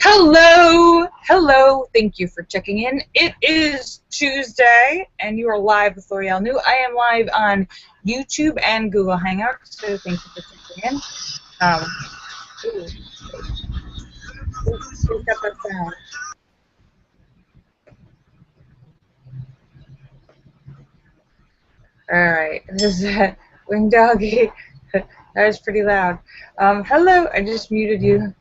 Hello, hello. Thank you for checking in. It is Tuesday, and you are live with Lorielle New. I am live on YouTube and Google Hangouts, so thank you for checking in. Who's got that sound? All right, this is Wing Doggy. That was pretty loud. Hello, I just muted you.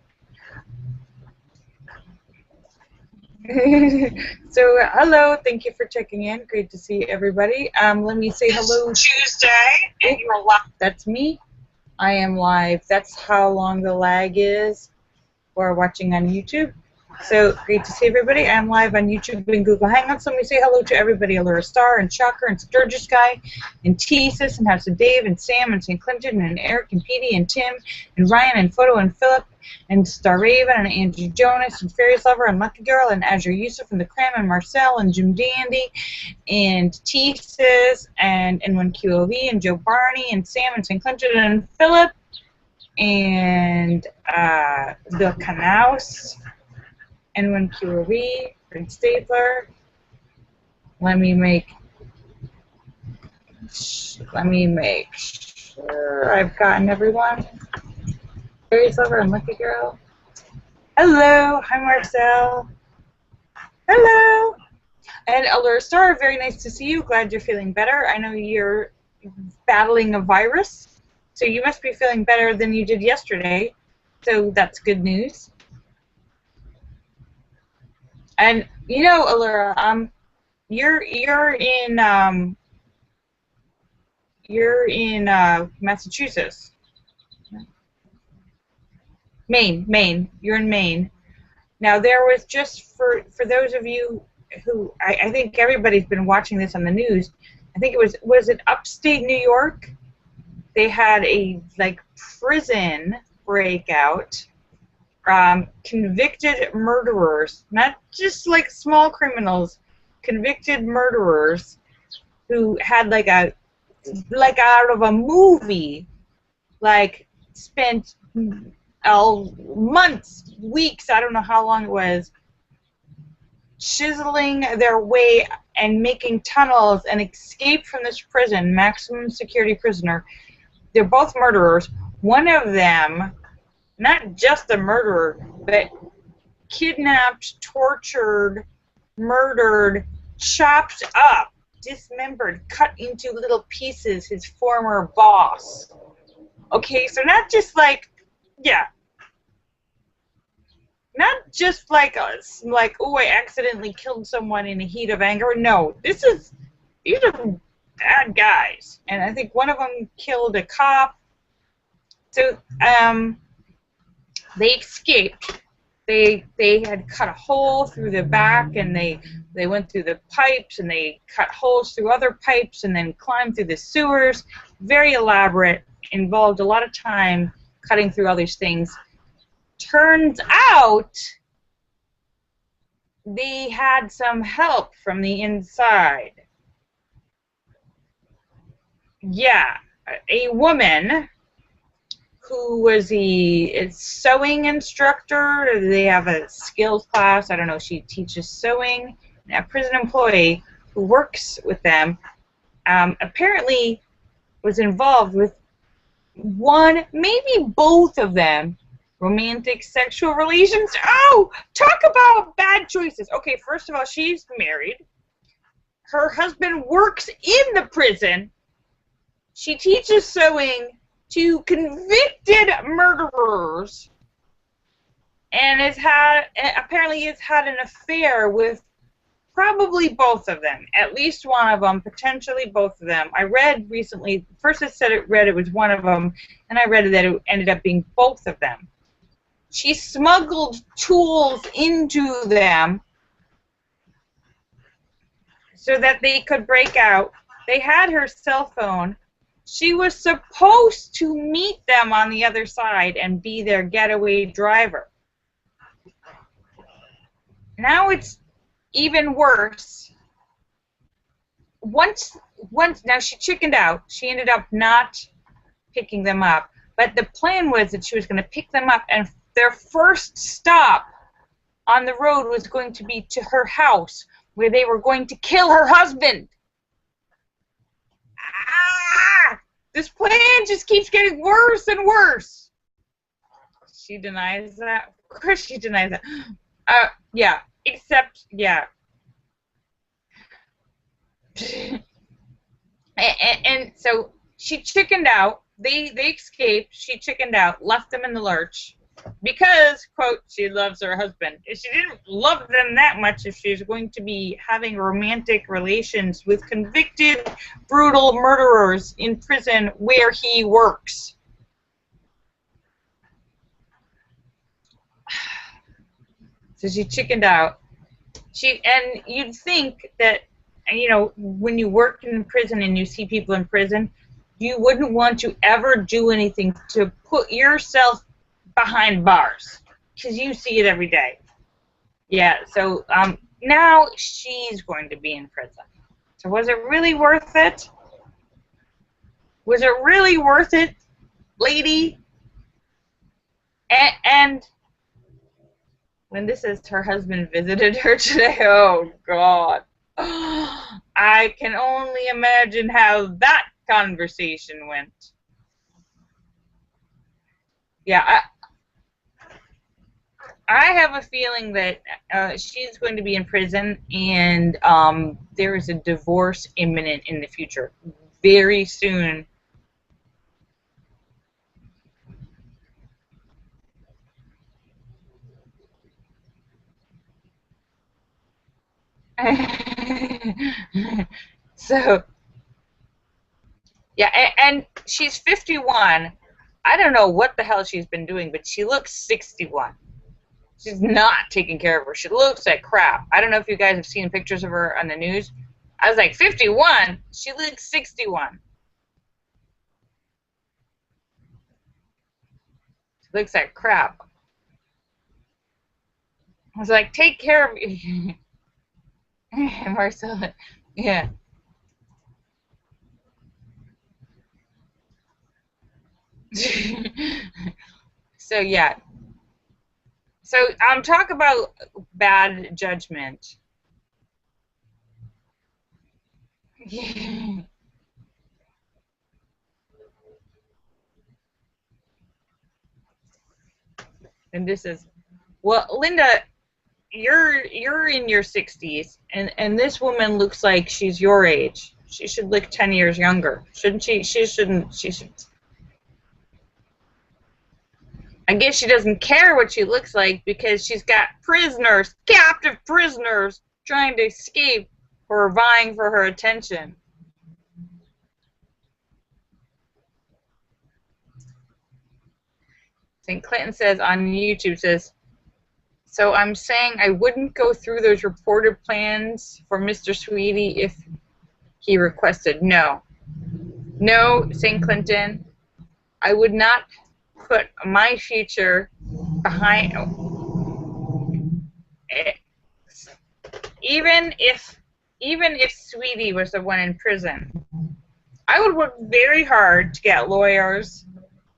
So hello, thank you for checking in. Great to see everybody. Let me say hello. Tuesday, and you're live. That's me. I am live. That's how long the lag is for watching on YouTube. So great to see everybody. I'm live on YouTube and Google Hangouts. Let me say hello to everybody. Allura Star and Shocker and Sturgis Guy and Tesis and House of Dave and Sam and St. Clinton and Eric and Petey and Tim and Ryan and Photo and Philip and Star Raven and Andrew Jonas and Fairies Lover and Lucky Girl and Azure Yusuf and the Cram and Marcel and Jim Dandy and Tesis and N1QOV and Joe Barney and Sam and St. Clinton and Philip and Bill Knaus, N1QOV, Fred Stapler. Let me make sure I've gotten everyone. Fairies Lover and Lucky Girl. Hello, hi Marcel. Hello. And Allura Star, very nice to see you. Glad you're feeling better. I know you're battling a virus. So you must be feeling better than you did yesterday, so that's good news. And you know, Allura, you're in Massachusetts, Maine. You're in Maine. Now there was just for those of you who I think everybody's been watching this on the news. I think it was it upstate New York. They had a prison breakout. Convicted murderers, not just small criminals, convicted murderers who had out of a movie, spent months, weeks, I don't know how long it was, chiseling their way and making tunnels and escape from this prison, maximum security prisoner. They're both murderers. One of them, not just a murderer, but kidnapped, tortured, murdered, chopped up, dismembered, cut into little pieces his former boss. Okay, so not just not just oh, I accidentally killed someone in a heat of anger. No, these are bad guys, and I think one of them killed a cop. So they escaped. They had cut a hole through the back, and they went through the pipes, and they cut holes through other pipes, and then climbed through the sewers. Very elaborate. Involved a lot of time cutting through all these things. Turns out they had some help from the inside. Yeah, a woman who was a sewing instructor. They have a skills class. I don't know. She teaches sewing. A prison employee who works with them apparently was involved with one, maybe both of them, romantic sexual relations. Oh, talk about bad choices. Okay, first of all, she's married. Her husband works in the prison. She teaches sewing to convicted murderers, and apparently has had an affair with probably both of them, at least one of them, potentially both of them. I read recently, first it said it was one of them, and I read that it ended up being both of them. She smuggled tools into them so that they could break out. They had her cell phone. She was supposed to meet them on the other side and be their getaway driver. Now it's even worse. Once now she chickened out. She ended up not picking them up. But the plan was that she was going to pick them up, and their first stop on the road was going to be to her house, where they were going to kill her husband. Ah! This plan just keeps getting worse and worse. She denies that. Of course she denies that. Yeah, except, yeah. and so she chickened out. They escaped. She chickened out, left them in the lurch because, quote, she loves her husband. She didn't love them that much if she's going to be having romantic relations with convicted, brutal murderers in prison where he works. So she chickened out. And you'd think that, you know, when you work in prison and you see people in prison, you wouldn't want to ever do anything to put yourself behind bars, because you see it every day. Yeah, so now she's going to be in prison. So was it really worth it? Was it really worth it, lady? And when this is her husband visited her today, oh, God. I can only imagine how that conversation went. Yeah, I have a feeling that she's going to be in prison, and there is a divorce imminent in the future, very soon. So, yeah, and she's 51. I don't know what the hell she's been doing, but she looks 61. She's not taking care of her. She looks like crap. I don't know if you guys have seen pictures of her on the news. I was like, 51? She looks 61. She looks like crap. I was like, take care of me. Marcella, yeah. So, yeah. So, talk about bad judgment. And this is, well, Linda, you're in your 60s, and this woman looks like she's your age. She should look 10 years younger, shouldn't she? She shouldn't. She should. I guess she doesn't care what she looks like because she's got prisoners, captive prisoners, trying to escape or vying for her attention. St. Clinton says on YouTube, says, so I'm saying I wouldn't go through those reported plans for Mr. Sweetie if he requested. No. No, St. Clinton, I would not put my future behind. Even if Sweetie was the one in prison, I would work very hard to get lawyers,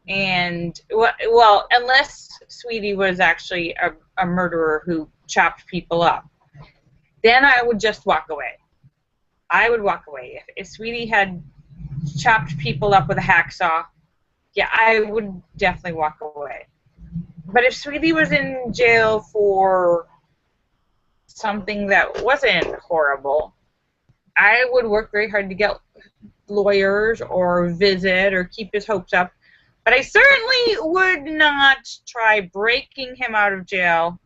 and, well, unless Sweetie was actually a murderer who chopped people up, then I would just walk away. I would walk away. If Sweetie had chopped people up with a hacksaw, yeah, I would definitely walk away. But if Sweetie was in jail for something that wasn't horrible, I would work very hard to get lawyers or visit or keep his hopes up. But I certainly would not try breaking him out of jail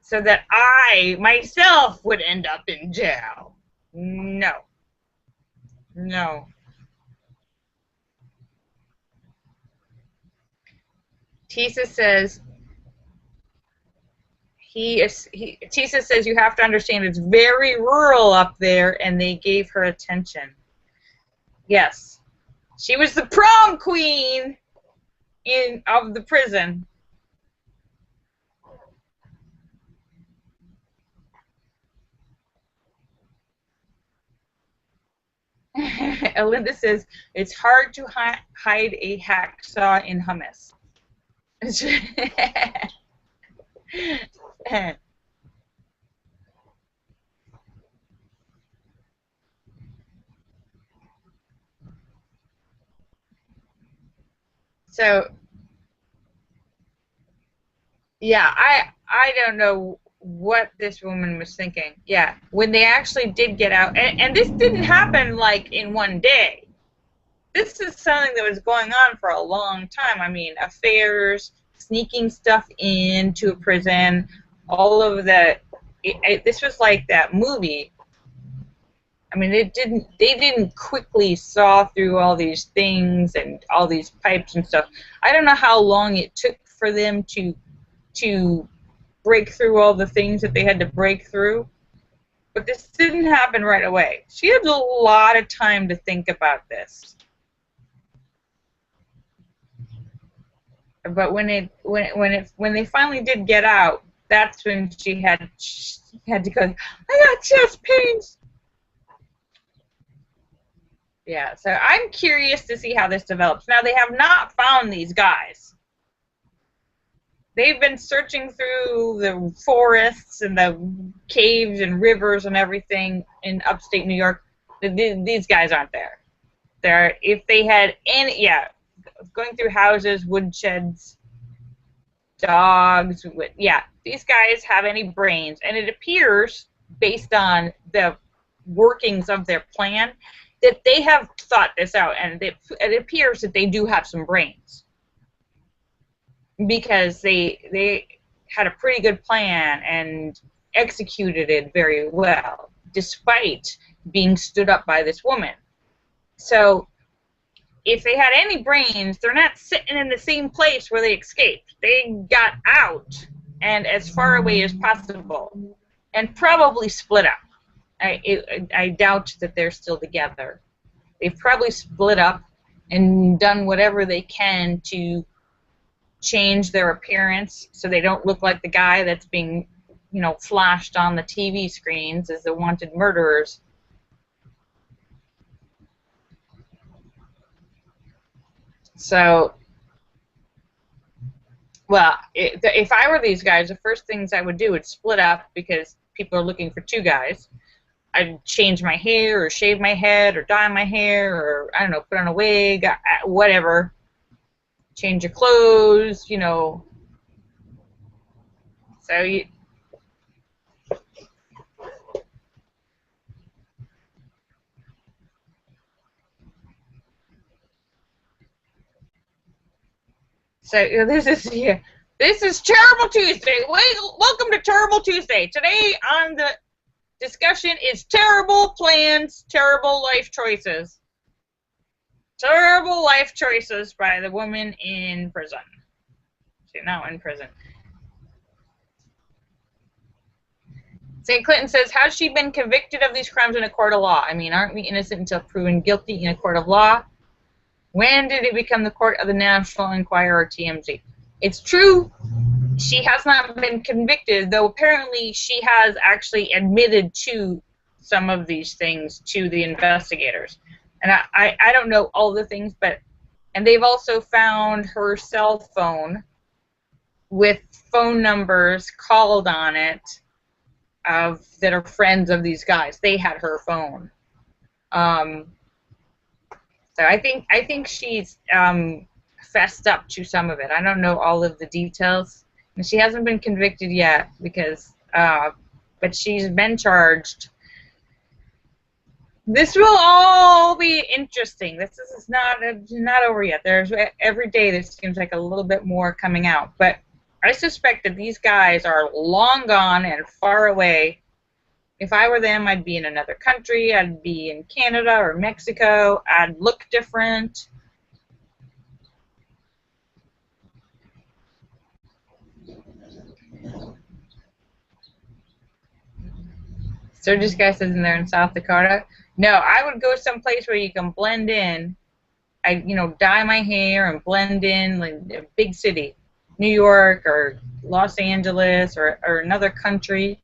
so that I myself would end up in jail. No. No. Tisa says, Tisa says you have to understand it's very rural up there, and they gave her attention. Yes. She was the prom queen of the prison. Linda says, it's hard to hide a hacksaw in hummus. So yeah, I don't know what this woman was thinking. Yeah, when they actually did get out, and this didn't happen like in one day. This is something that was going on for a long time. I mean, affairs, sneaking stuff into a prison, all of the. This was like that movie. I mean, they didn't quickly saw through all these things and all these pipes and stuff. I don't know how long it took for them to break through all the things that they had to break through, but this didn't happen right away. She had a lot of time to think about this. But when they finally did get out, that's when she had to go, I got chest pains. Yeah, so I'm curious to see how this develops. Now, they have not found these guys. They've been searching through the forests and the caves and rivers and everything in upstate New York. These guys aren't there. If they had any, yeah, going through houses, woodsheds, dogs, yeah, these guys have any brains. And it appears, based on the workings of their plan, that they have thought this out, and it appears that they do have some brains, because they had a pretty good plan and executed it very well, despite being stood up by this woman. So if they had any brains, they're not sitting in the same place where they escaped. They got out and as far away as possible, and probably split up. I doubt that they're still together. They've probably split up and done whatever they can to change their appearance so they don't look like the guy that's being, you know, flashed on the TV screens as the wanted murderers. So, well, if I were these guys, the first things I would do would split up, because people are looking for two guys. I'd change my hair or shave my head or dye my hair or, I don't know, put on a wig, whatever. Change your clothes, you know. So this is Terrible Tuesday. Welcome to Terrible Tuesday. Today on the discussion is terrible plans, terrible life choices. Terrible life choices by the woman in prison. She's now in prison. St. Clinton says, has she been convicted of these crimes in a court of law? I mean, aren't we innocent until proven guilty in a court of law? When did it become the court of the National Enquirer, TMZ? It's true, she has not been convicted, though apparently she has actually admitted to some of these things to the investigators. And I don't know all the things, and they've also found her cell phone with phone numbers called on it that are friends of these guys. They had her phone. So I think she's fessed up to some of it. I don't know all of the details, and she hasn't been convicted yet because, but she's been charged. This will all be interesting. This is not over yet. There's every day there seems like a little bit more coming out, but I suspect that these guys are long gone and far away. If I were them, I'd be in another country. I'd be in Canada or Mexico. I'd look different. So this guy says in there in South Dakota. No, I would go someplace where you can blend in. Dye my hair and blend in, like a big city, New York or Los Angeles or another country.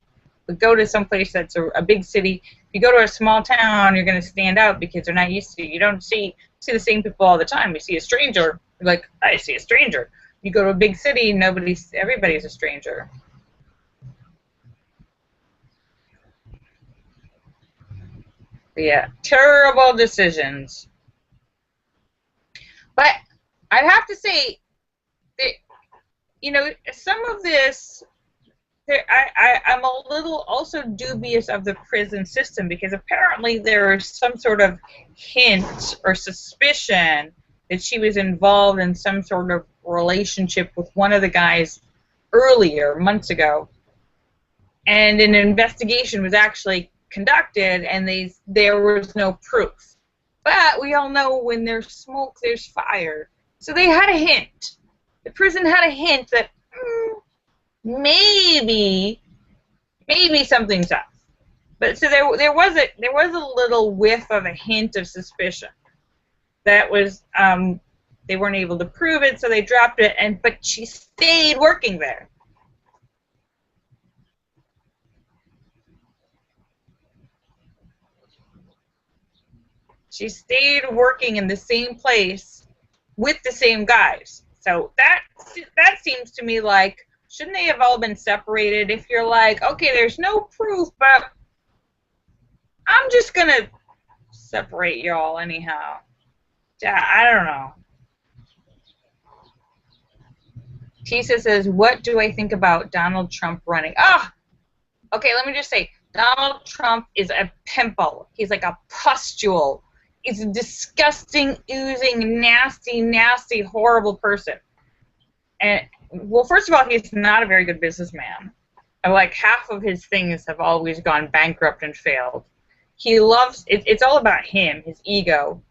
But go to someplace that's a big city. If you go to a small town, you're going to stand out because they're not used to you. You don't see the same people all the time. You see a stranger, you're like, I see a stranger. You go to a big city, everybody's a stranger. Yeah, terrible decisions. But I'd have to say that, some of this, I'm a little also dubious of the prison system, because apparently there is some sort of hint or suspicion that she was involved in some sort of relationship with one of the guys earlier, months ago, and an investigation was actually conducted, and there was no proof. But we all know when there's smoke, there's fire. So they had a hint. The prison had a hint that maybe something's up. But so there was a little whiff of a hint of suspicion. That was they weren't able to prove it, so they dropped it. But she stayed working there. She stayed working in the same place with the same guys. So that seems to me like, shouldn't they have all been separated? If you're like, okay, there's no proof, but I'm just gonna separate y'all anyhow. I don't know. Tisa says, what do I think about Donald Trump running? Okay, let me just say, Donald Trump is a pimple. He's like a pustule. He's a disgusting, oozing, nasty, nasty, horrible person. And, well, first of all, he's not a very good businessman. Like, half of his things have always gone bankrupt and failed. He loves, it's all about him, his ego.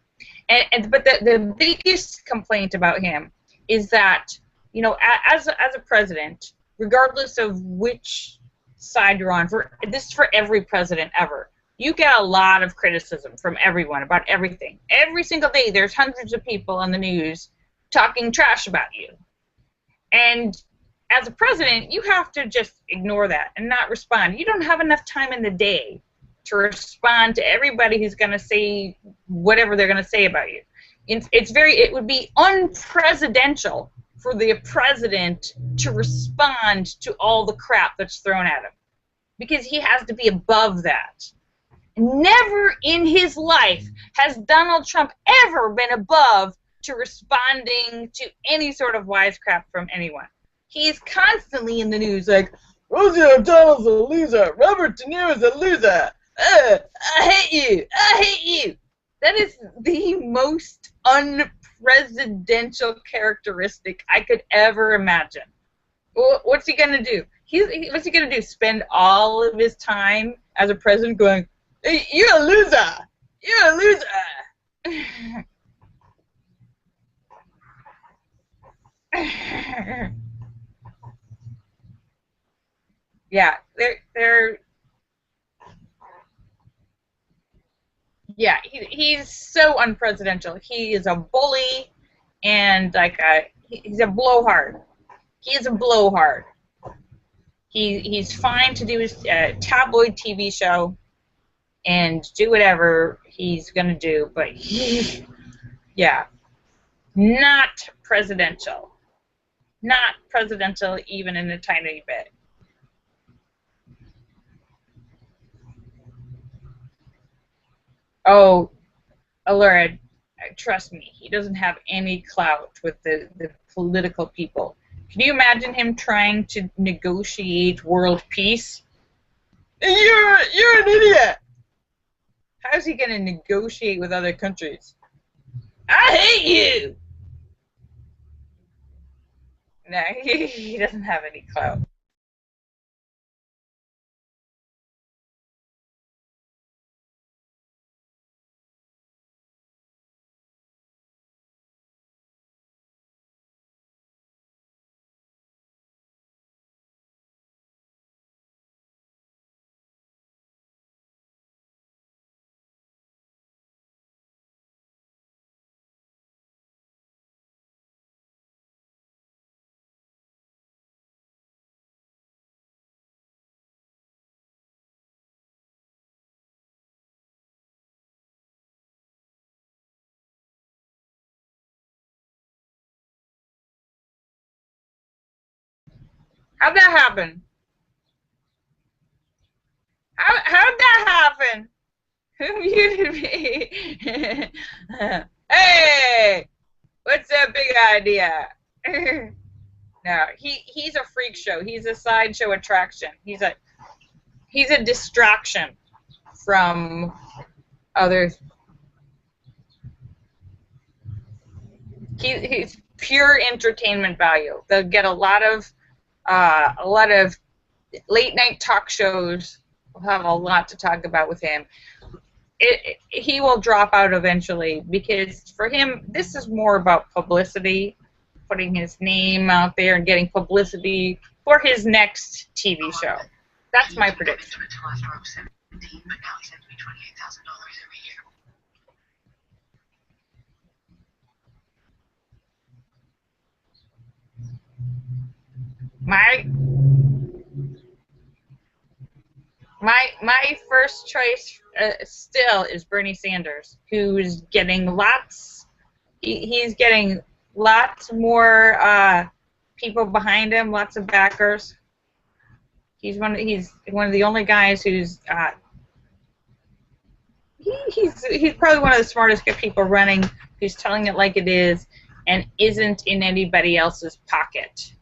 But the biggest complaint about him is that, as a president, regardless of which side you're on, this is for every president ever, you get a lot of criticism from everyone about everything. Every single day there's hundreds of people on the news talking trash about you. And as a president, you have to just ignore that and not respond. You don't have enough time in the day to respond to everybody who's going to say whatever they're going to say about you. It would be unpresidential for the president to respond to all the crap that's thrown at him, because he has to be above that. Never in his life has Donald Trump ever been above to responding to any sort of wisecrack from anyone. He's constantly in the news like, Rosie O'Donnell's a loser, Robert De Niro's a loser, I hate you, I hate you. That is the most unpresidential characteristic I could ever imagine. What's he gonna do? What's he gonna do? Spend all of his time as a president going, hey, you're a loser, you're a loser. Yeah, yeah, he's so unpresidential. He is a bully, and he's a blowhard. He is a blowhard. He's fine to do his tabloid TV show and do whatever he's gonna do, but yeah, not presidential. Not presidential even in a tiny bit. Oh, Allura, trust me, he doesn't have any clout with the political people. Can you imagine him trying to negotiate world peace? You're an idiot! How's he going to negotiate with other countries? I hate you! No, he doesn't have any clout. How'd that happen? How'd that happen? Who muted me? Hey, what's that big idea? No, he's a freak show. He's a sideshow attraction. He's a distraction from others. He's pure entertainment value. They'll get a lot of late night talk shows. We'll have a lot to talk about with him. He will drop out eventually because for him this is more about publicity, putting his name out there and getting publicity for his next TV show. That's my prediction. My first choice still is Bernie Sanders, who's getting lots. He's getting lots more people behind him, lots of backers. He's one of the only guys who's he's probably one of the smartest people running, who's telling it like it is and isn't in anybody else's pocket.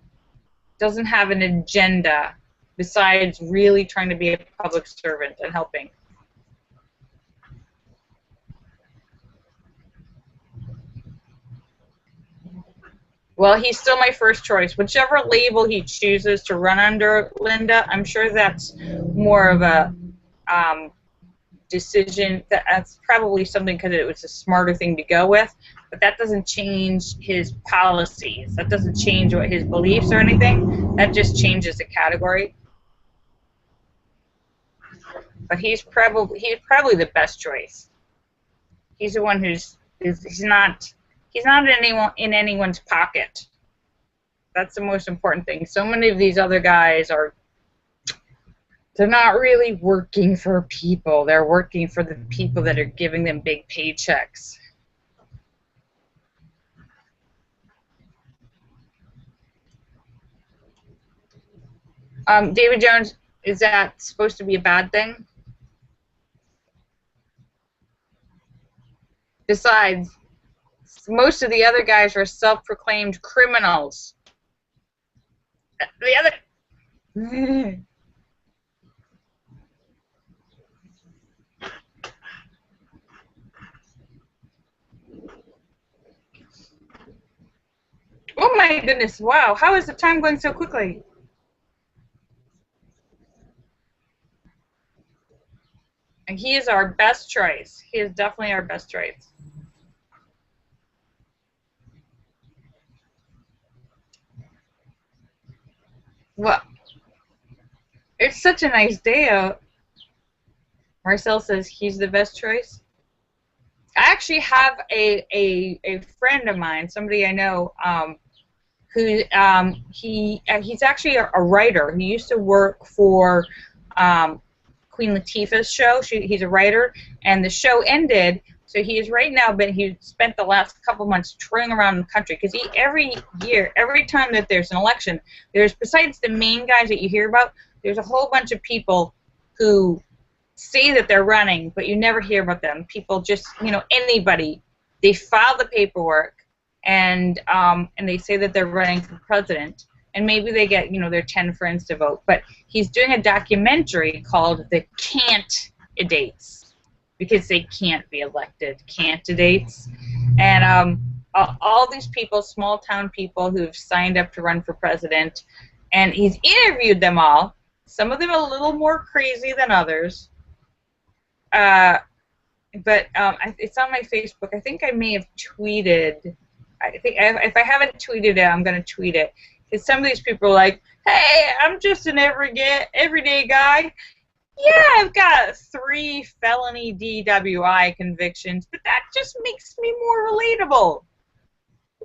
Doesn't have an agenda besides really trying to be a public servant and helping. Well, he's still my first choice. Whichever label he chooses to run under, Linda, I'm sure that's more of a decision. That's probably something because it was a smarter thing to go with, but that doesn't change his policies. That doesn't change what his beliefs or anything. That just changes the category. But he's probably the best choice. He's the one he's not in anyone's pocket. That's the most important thing. So many of these other guys they're not really working for people. They're working for the people that are giving them big paychecks. David Jones, is that supposed to be a bad thing? Besides, most of the other guys are self-proclaimed criminals. The other... Oh my goodness, wow, how is the time going so quickly? And he is our best choice. He is definitely our best choice. Well, it's such a nice day out. Marcel says he's the best choice. I actually have a friend of mine, somebody I know, who he's actually a writer. He used to work for Queen Latifah's show. He's a writer, and the show ended. So he is right now, but he spent the last couple months touring around the country because every year, every time that there's an election, there's, besides the main guys that you hear about, there's a whole bunch of people who say that they're running, but you never hear about them. People just, anybody, they file the paperwork and they say that they're running for president, and maybe they get, their 10 friends to vote. But he's doing a documentary called The Can't-idates, because they can't be elected candidates. And all these people, small town people who've signed up to run for president, and he's interviewed them all. Some of them a little more crazy than others. But it's on my Facebook. I think I may have tweeted. I think if I haven't tweeted it, I'm going to tweet it. Because some of these people are like, hey, I'm just an everyday guy. Yeah, I've got 3 felony DWI convictions, but that just makes me more relatable.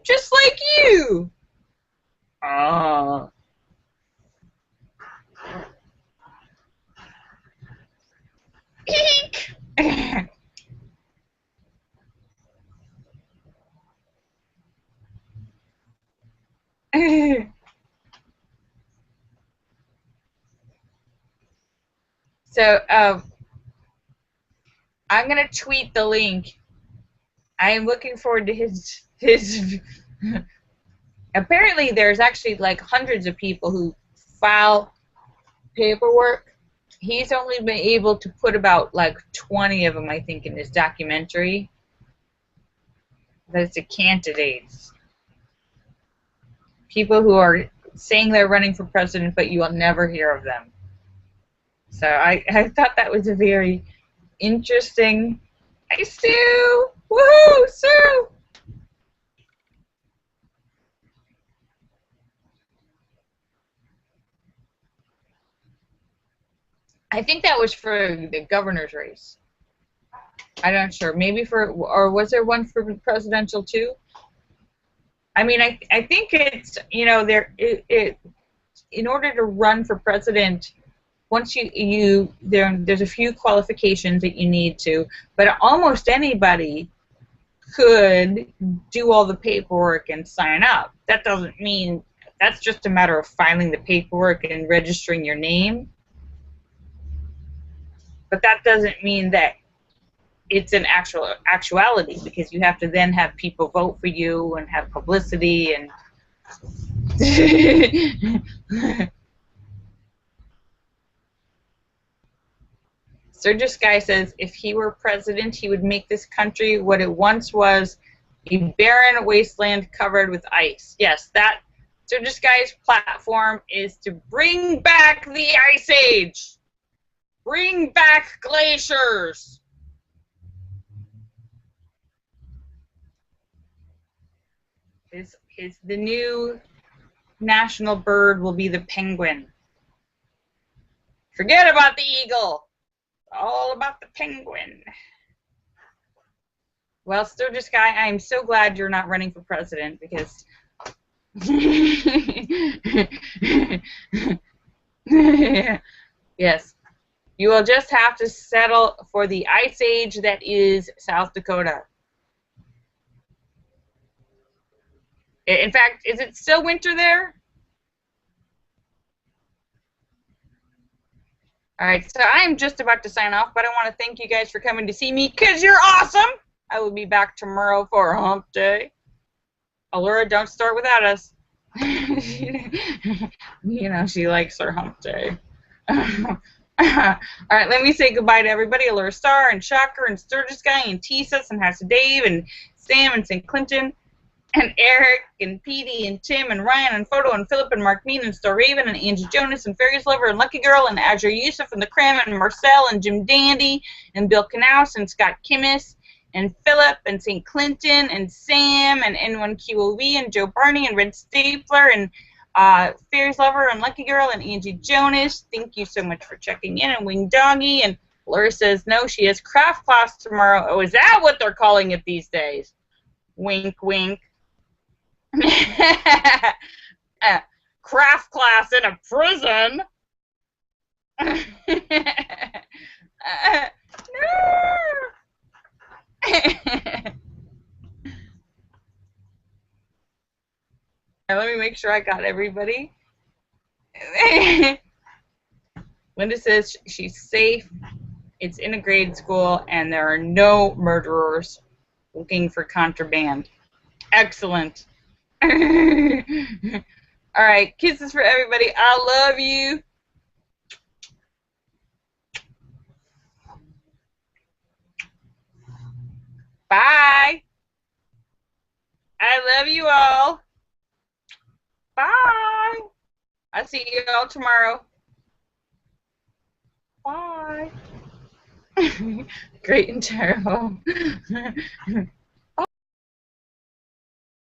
Just like you. Eek! So, I'm gonna tweet the link. I am looking forward to his apparently there's actually like hundreds of people who file paperwork. He's only been able to put about like 20 of them, I think, in his documentary. That's the candidates. People who are saying they're running for president, but you will never hear of them. So I thought that was a very interesting. Hey, Sue! Woohoo, Sue! I think that was for the governor's race. I'm not sure. Maybe for, or was there one for presidential too? I mean, I think it's, you know, in order to run for president, once there's a few qualifications that you need to, but almost anybody could do all the paperwork and sign up. That doesn't mean, that's just a matter of filing the paperwork and registering your name. But that doesn't mean that it's an actuality, because you have to then have people vote for you and have publicity and Sturgis Guy says if he were president, he would make this country what it once was, a barren wasteland covered with ice. Yes, that Sturgis Guy's platform is to bring back the Ice Age. Bring back glaciers. The new national bird will be the penguin. Forget about the eagle. All about the penguin. Well, Sturgis Guy, I'm so glad you're not running for president, because yes, you will just have to settle for the ice age that is South Dakota. In fact, is it still winter there? All right, so I'm just about to sign off, but I want to thank you guys for coming to see me, because you're awesome. I will be back tomorrow for Hump Day. Allura, don't start without us. You know, she likes her Hump Day. All right, let me say goodbye to everybody. Allura Star and Shocker and Sturgis Guy and Tisas and House of Dave and Sam and St. Clinton and Eric and Petey and Tim and Ryan and Photo and Philip and Mark Mean and Star Raven and Angie Jonas and Fairies Lover and Lucky Girl and Azure Yusuf and the Cram and Marcel and Jim Dandy and Bill Knaus and Scott Kimmis and Philip and St. Clinton and Sam and N1QOV and Joe Barney and Red Stapler and Fairies Lover and Lucky Girl and Angie Jonas. Thank you so much for checking in. And Wing Doggy. And Laura says no, she has craft class tomorrow. Oh, is that what they're calling it these days? Wink, wink. Craft class in a prison? No! Now, let me make sure I got everybody. Linda says she's safe. It's in a grade school, and there are no murderers looking for contraband. Excellent. All right, kisses for everybody. I love you. Bye. I love you all. Bye. I'll see you all tomorrow. Bye. Great and terrible.